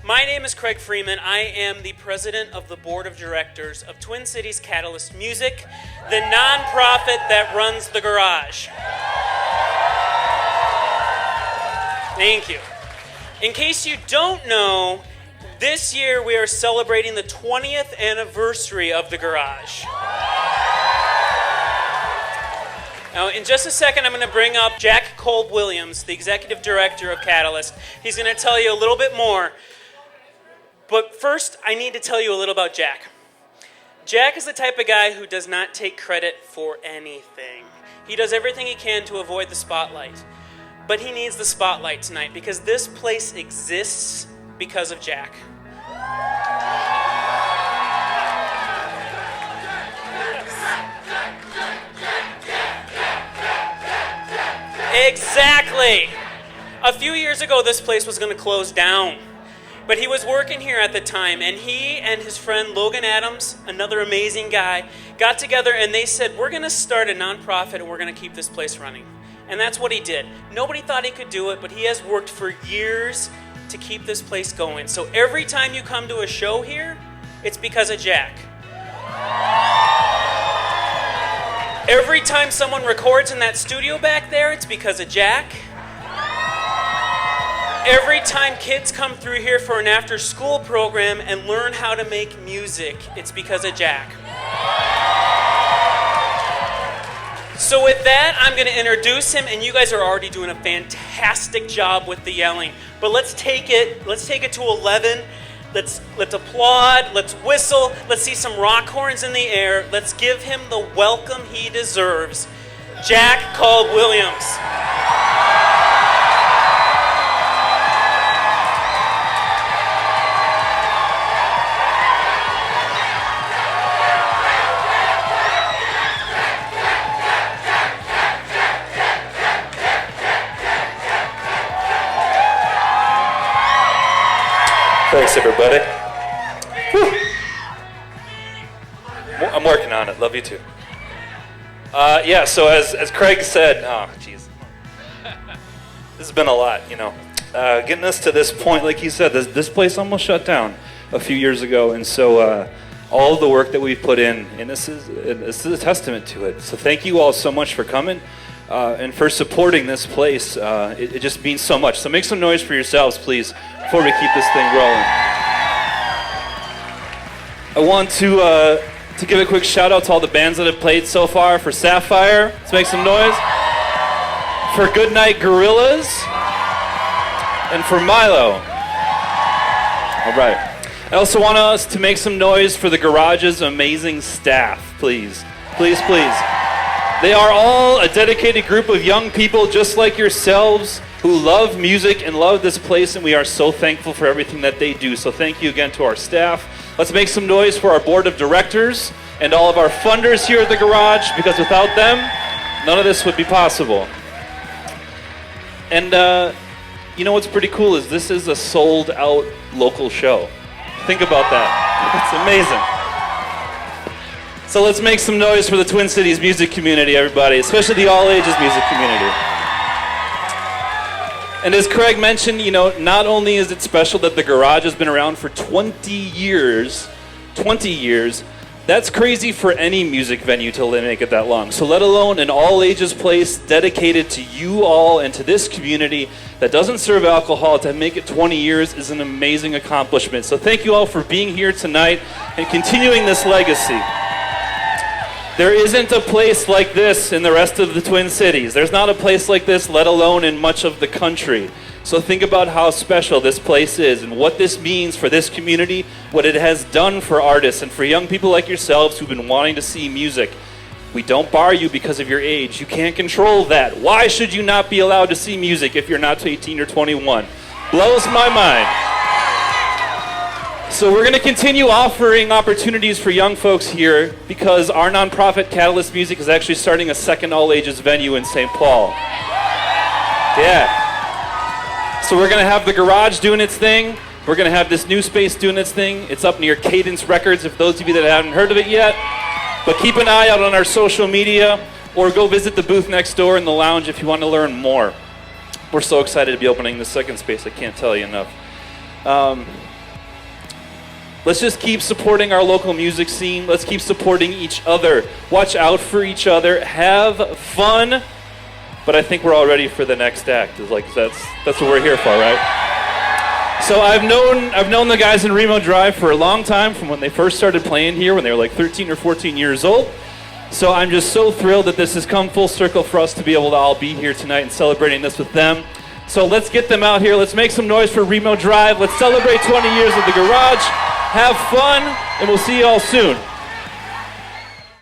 My name is Craig Freeman. I am the president of the board of directors of Twin Cities Catalyst Music, the nonprofit that runs the garage. Thank you. In case you don't know, this year we are celebrating the 20th anniversary of the garage. Now, in just a second, I'm going to bring up Jack Kolb-Williams, the Executive Director of Catalyst. He's going to tell you a little bit more. But first, I need to tell you a little about Jack. Jack is the type of guy who does not take credit for anything. He does everything he can to avoid the spotlight. But he needs the spotlight tonight because this place exists because of Jack. Exactly. A few years ago, this place was going to close down. But he was working here at the time, and he and his friend Logan Adams, another amazing guy, got together and they said, we're going to start a nonprofit and we're going to keep this place running. And that's what he did. Nobody thought he could do it, but he has worked for years to keep this place going. So every time you come to a show here, it's because of Jack. Every time someone records in that studio back there, it's because of Jack. Every time kids come through here for an after-school program and learn how to make music, it's because of Jack. So with that, I'm going to introduce him, and you guys are already doing a fantastic job with the yelling. But let's take it to 11. Let's applaud, let's whistle, let's see some rock horns in the air. Let's give him the welcome he deserves. Jack Kolb-Williams. Thanks, everybody. Whew. I'm working on it. Love you too. So as Craig said, this has been a lot, getting us to this point, like he said, this place almost shut down a few years ago, and so all of the work that we've put in, and this is a testament to it. So thank you all so much for coming and for supporting this place. It just means so much. So make some noise for yourselves, please, before we keep this thing rolling. I want to give a quick shout out to all the bands that have played so far. For Sapphire, let's make some noise. For Goodnight Gorillas, and for Milo. All right. I also want us to make some noise for the Garage's amazing staff, please. Please, please. They are all a dedicated group of young people just like yourselves who love music and love this place, and we are so thankful for everything that they do. So thank you again to our staff. Let's make some noise for our board of directors and all of our funders here at the Garage, because without them, none of this would be possible. And you know what's pretty cool is this is a sold-out local show. Think about that. It's amazing. So let's make some noise for the Twin Cities music community, everybody, especially the all-ages music community. And as Craig mentioned, not only is it special that the Garage has been around for 20 years, that's crazy for any music venue to make it that long. So let alone an all-ages place dedicated to you all and to this community that doesn't serve alcohol, to make it 20 years is an amazing accomplishment. So thank you all for being here tonight and continuing this legacy. There isn't a place like this in the rest of the Twin Cities. There's not a place like this, let alone in much of the country. So think about how special this place is and what this means for this community, what it has done for artists and for young people like yourselves who've been wanting to see music. We don't bar you because of your age. You can't control that. Why should you not be allowed to see music if you're not 18 or 21? Blows my mind. So we're going to continue offering opportunities for young folks here because our nonprofit Catalyst Music is actually starting a second all-ages venue in St. Paul. Yeah. So we're going to have the Garage doing its thing. We're going to have this new space doing its thing. It's up near Cadence Records, if those of you that haven't heard of it yet. But keep an eye out on our social media, or go visit the booth next door in the lounge if you want to learn more. We're so excited to be opening the second space, I can't tell you enough. Let's just keep supporting our local music scene. Let's keep supporting each other. Watch out for each other. Have fun. But I think we're all ready for the next act. It's like that's what we're here for, right? So I've known the guys in Remo Drive for a long time, from when they first started playing here when they were like 13 or 14 years old. So I'm just so thrilled that this has come full circle for us to be able to all be here tonight and celebrating this with them. So let's get them out here. Let's make some noise for Remo Drive. Let's celebrate 20 years of the garage. Have fun, and we'll see you all soon.